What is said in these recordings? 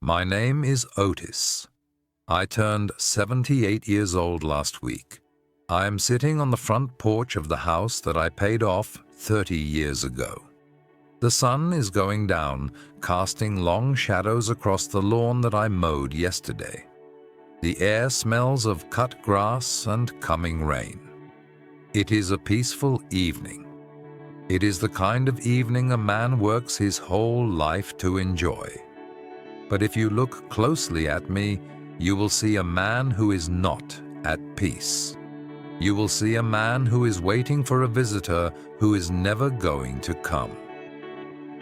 My name is Otis. I turned 78 years old last week. I am sitting on the front porch of the house that I paid off 30 years ago. The sun is going down, casting long shadows across the lawn that I mowed yesterday. The air smells of cut grass and coming rain. It is a peaceful evening. It is the kind of evening a man works his whole life to enjoy. But if you look closely at me, you will see a man who is not at peace. You will see a man who is waiting for a visitor who is never going to come.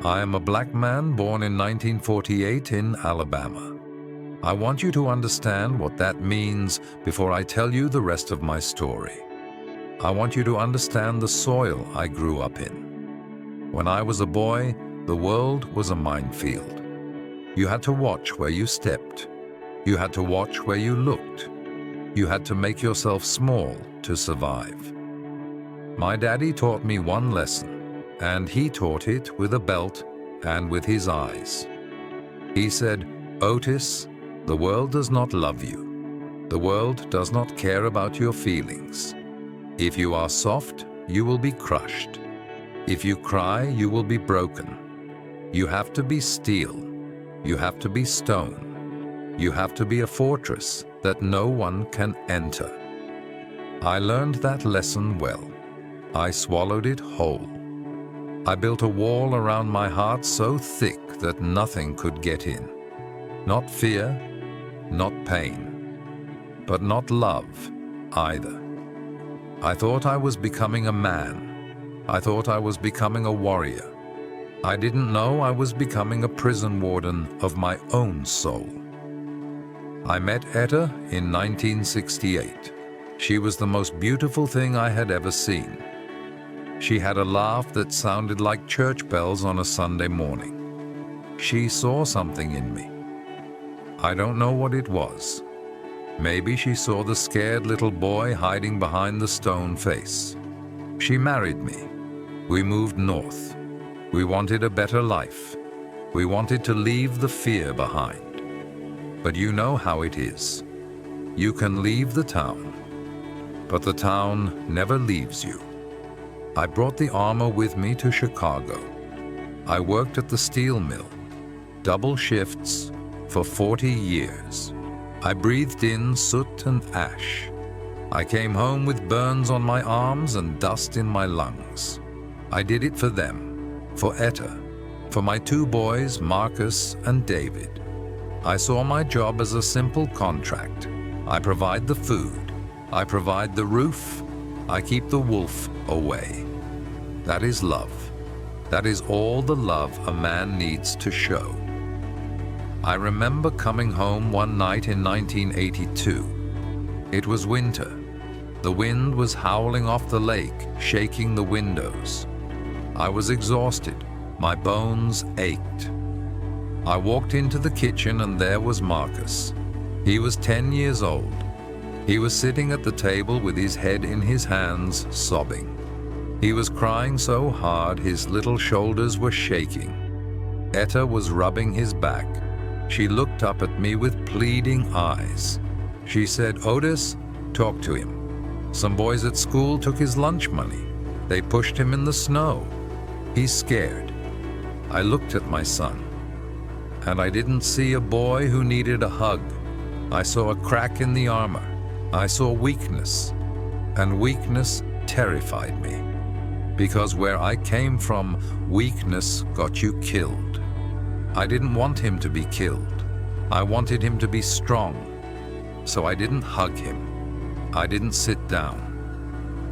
I am a black man born in 1948 in Alabama. I want you to understand what that means before I tell you the rest of my story. I want you to understand the soil I grew up in. When I was a boy, the world was a minefield. You had to watch where you stepped. You had to watch where you looked. You had to make yourself small to survive. My daddy taught me one lesson, and he taught it with a belt and with his eyes. He said, "Otis, the world does not love you. The world does not care about your feelings. If you are soft, you will be crushed. If you cry, you will be broken. You have to be steel. You have to be stone. You have to be a fortress that no one can enter." I learned that lesson well. I swallowed it whole. I built a wall around my heart so thick that nothing could get in. Not fear, not pain, but not love either. I thought I was becoming a man. I thought I was becoming a warrior. I didn't know I was becoming a prison warden of my own soul. I met Etta in 1968. She was the most beautiful thing I had ever seen. She had a laugh that sounded like church bells on a Sunday morning. She saw something in me. I don't know what it was. Maybe she saw the scared little boy hiding behind the stone face. She married me. We moved north. We wanted a better life. We wanted to leave the fear behind. But you know how it is. You can leave the town, but the town never leaves you. I brought the armor with me to Chicago. I worked at the steel mill, double shifts, for 40 years. I breathed in soot and ash. I came home with burns on my arms and dust in my lungs. I did it for them, for Etta, for my two boys, Marcus and David. I saw my job as a simple contract. I provide the food. I provide the roof. I keep the wolf away. That is love. That is all the love a man needs to show. I remember coming home one night in 1982. It was winter. The wind was howling off the lake, shaking the windows. I was exhausted. My bones ached. I walked into the kitchen and there was Marcus. He was 10 years old. He was sitting at the table with his head in his hands, sobbing. He was crying so hard his little shoulders were shaking. Etta was rubbing his back. She looked up at me with pleading eyes. She said, "Otis, talk to him. Some boys at school took his lunch money. They pushed him in the snow. He's scared." I looked at my son, and I didn't see a boy who needed a hug. I saw a crack in the armor. I saw weakness, and weakness terrified me. Because where I came from, weakness got you killed. I didn't want him to be killed. I wanted him to be strong. So I didn't hug him. I didn't sit down.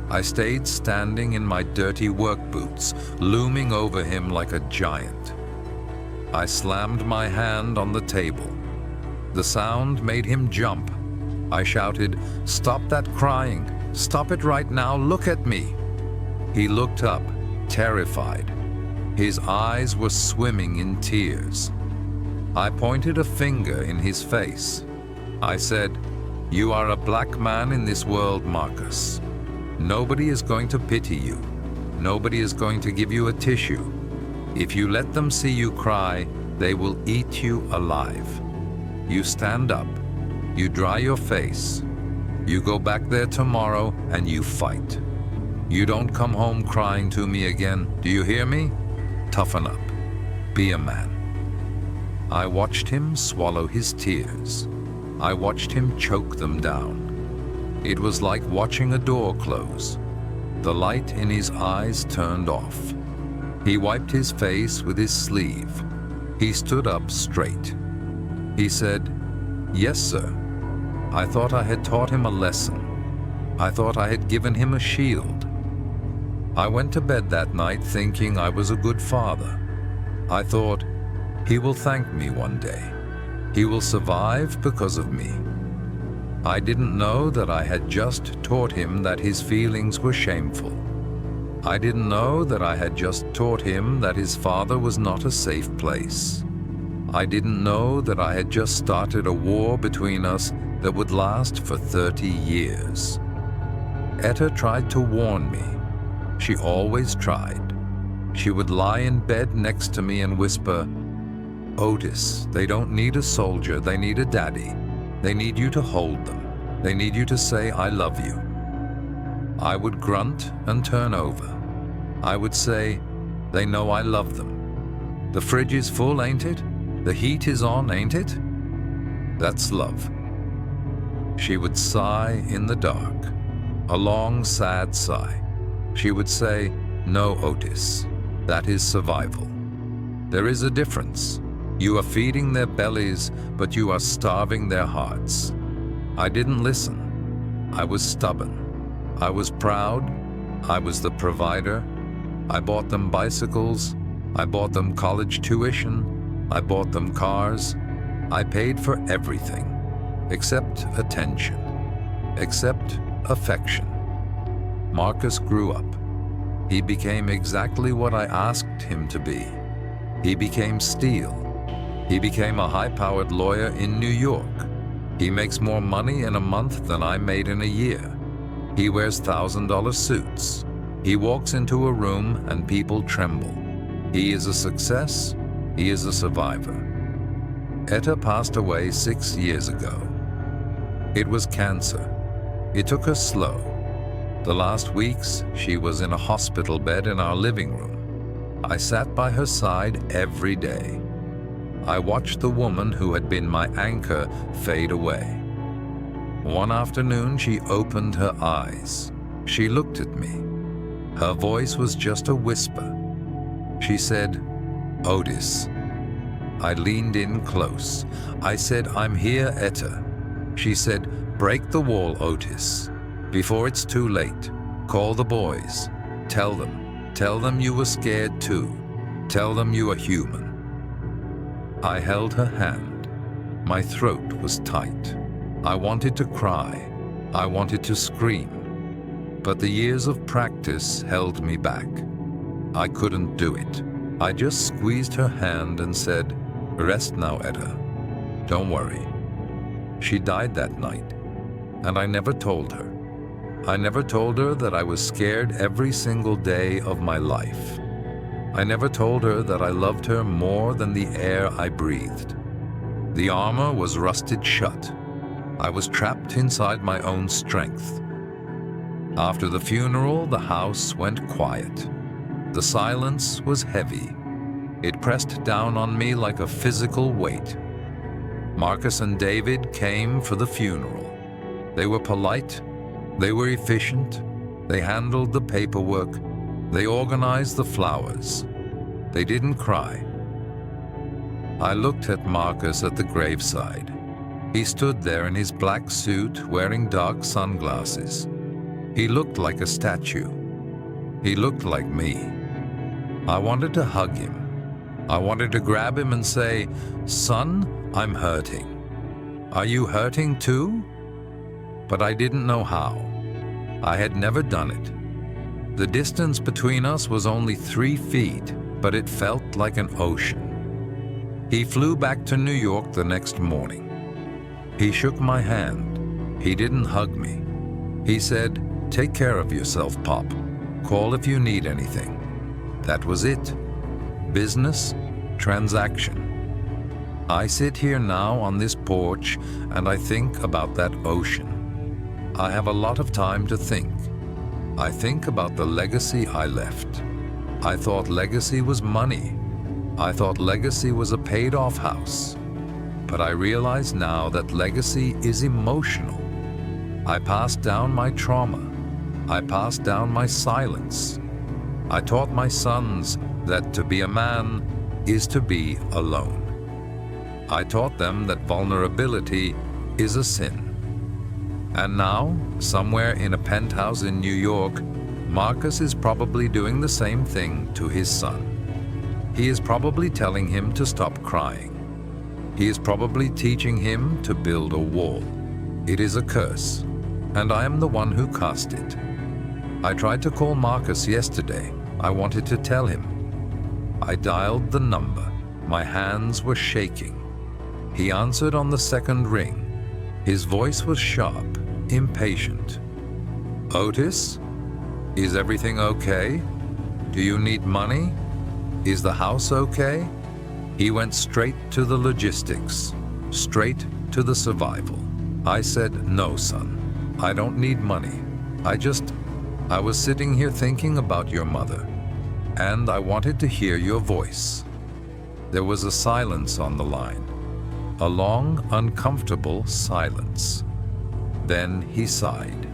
I stayed standing in my dirty work boots, looming over him like a giant. I slammed my hand on the table. The sound made him jump. I shouted, "Stop that crying! Stop it right now! Look at me!" He looked up, terrified. His eyes were swimming in tears. I pointed a finger in his face. I said, "You are a black man in this world, Marcus. Nobody is going to pity you. Nobody is going to give you a tissue. If you let them see you cry, they will eat you alive. you stand up, you dry your face, you go back there tomorrow and you fight. You don't come home crying to me again. Do you hear me? Toughen up. Be a man. I watched him swallow his tears. I watched him choke them down. It was like watching a door close. The light in his eyes turned off. He wiped his face with his sleeve. He stood up straight. He said, "Yes, sir." I thought I had taught him a lesson. I thought I had given him a shield. I went to bed that night thinking I was a good father. I thought, he will thank me one day. He will survive because of me. I didn't know that I had just taught him that his feelings were shameful. I didn't know that I had just taught him that his father was not a safe place. I didn't know that I had just started a war between us that would last for 30 years. Etta tried to warn me. She always tried. She would lie in bed next to me and whisper, "Otis, they don't need a soldier, they need a daddy. They need you to hold them. They need you to say, 'I love you.'" I would grunt and turn over. I would say, "They know I love them. The fridge is full, ain't it? The heat is on, ain't it? That's love." She would sigh in the dark, a long, sad sigh. She would say, "No, Otis, that is survival. There is a difference. You are feeding their bellies, but you are starving their hearts." I didn't listen. I was stubborn. I was proud. I was the provider. I bought them bicycles. I bought them college tuition. I bought them cars. I paid for everything, except attention, except affection. Marcus grew up. He became exactly what I asked him to be. He became steel. He became a high-powered lawyer in New York. He makes more money in a month than I made in a year. He wears $1,000 suits. He walks into a room and people tremble. He is a success. He is a survivor. Etta passed away 6 years ago. It was cancer. It took her slow. The last weeks, she was in a hospital bed in our living room. I sat by her side every day. I watched the woman who had been my anchor fade away. One afternoon, she opened her eyes. She looked at me. Her voice was just a whisper. She said, "Otis." I leaned in close. I said, "I'm here, Etta." She said, "Break the wall, Otis. Before it's too late. Call the boys. Tell them. Tell them you were scared too. Tell them you are human." I held her hand. My throat was tight. I wanted to cry. I wanted to scream. But the years of practice held me back. I couldn't do it. I just squeezed her hand and said, "Rest now, Etta. Don't worry." She died that night, and I never told her. I never told her that I was scared every single day of my life. I never told her that I loved her more than the air I breathed. The armor was rusted shut. I was trapped inside my own strength. After the funeral, the house went quiet. The silence was heavy. It pressed down on me like a physical weight. Marcus and David came for the funeral. They were polite. They were efficient. They handled the paperwork. They organized the flowers. They didn't cry. I looked at Marcus at the graveside. He stood there in his black suit, wearing dark sunglasses. He looked like a statue. He looked like me. I wanted to hug him. I wanted to grab him and say, "Son, I'm hurting. Are you hurting too?" But I didn't know how. I had never done it. The distance between us was only 3 feet, but it felt like an ocean. He flew back to New York the next morning. He shook my hand. He didn't hug me. He said, "Take care of yourself, Pop. Call if you need anything." That was it. Business, transaction. I sit here now on this porch and I think about that ocean. I have a lot of time to think. I think about the legacy I left. I thought legacy was money. I thought legacy was a paid-off house. But I realize now that legacy is emotional. I passed down my trauma. I passed down my silence. I taught my sons that to be a man is to be alone. I taught them that vulnerability is a sin. And now, somewhere in a penthouse in New York, Marcus is probably doing the same thing to his son. He is probably telling him to stop crying. He is probably teaching him to build a wall. It is a curse, and I am the one who cast it. I tried to call Marcus yesterday. I wanted to tell him. I dialed the number. My hands were shaking. He answered on the second ring. His voice was sharp, impatient. Otis, is everything okay? Do you need money? Is the house okay? He went straight to the logistics, straight to the survival. I said, no, son, I don't need money. I was sitting here thinking about your mother, and I wanted to hear your voice. There was a silence on the line, a long, uncomfortable silence. Then he sighed.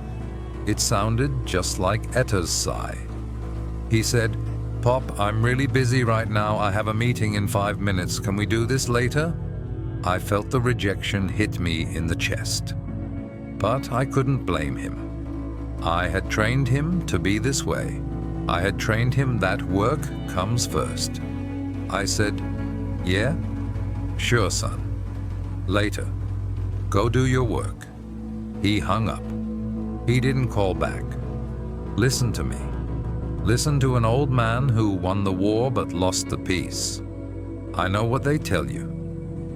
It sounded just like Etta's sigh. He said, Pop, I'm really busy right now. I have a meeting in 5 minutes. Can we do this later? I felt the rejection hit me in the chest. But I couldn't blame him. I had trained him to be this way. I had trained him that work comes first. I said, yeah? Sure, son. Later. Go do your work. He hung up. He didn't call back. Listen to me. Listen to an old man who won the war but lost the peace. I know what they tell you.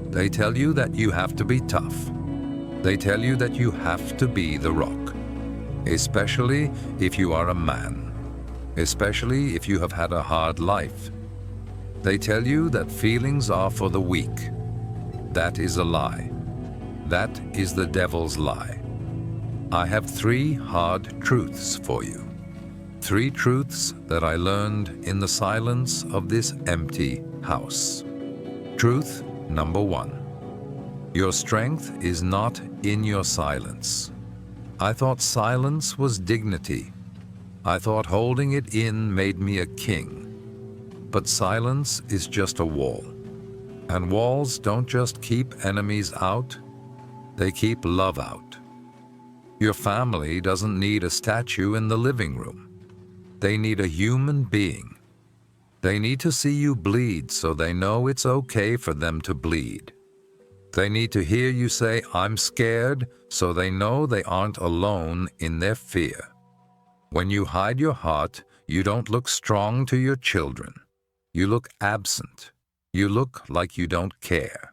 They tell you that you have to be tough. They tell you that you have to be the rock. Especially if you are a man. Especially if you have had a hard life. They tell you that feelings are for the weak. That is a lie. That is the devil's lie. I have 3 hard truths for you. 3 truths that I learned in the silence of this empty house. Truth number 1. Your strength is not in your silence. I thought silence was dignity. I thought holding it in made me a king. But silence is just a wall. And walls don't just keep enemies out, they keep love out. Your family doesn't need a statue in the living room. They need a human being. They need to see you bleed so they know it's okay for them to bleed. They need to hear you say, I'm scared, so they know they aren't alone in their fear. When you hide your heart, you don't look strong to your children. You look absent. You look like you don't care.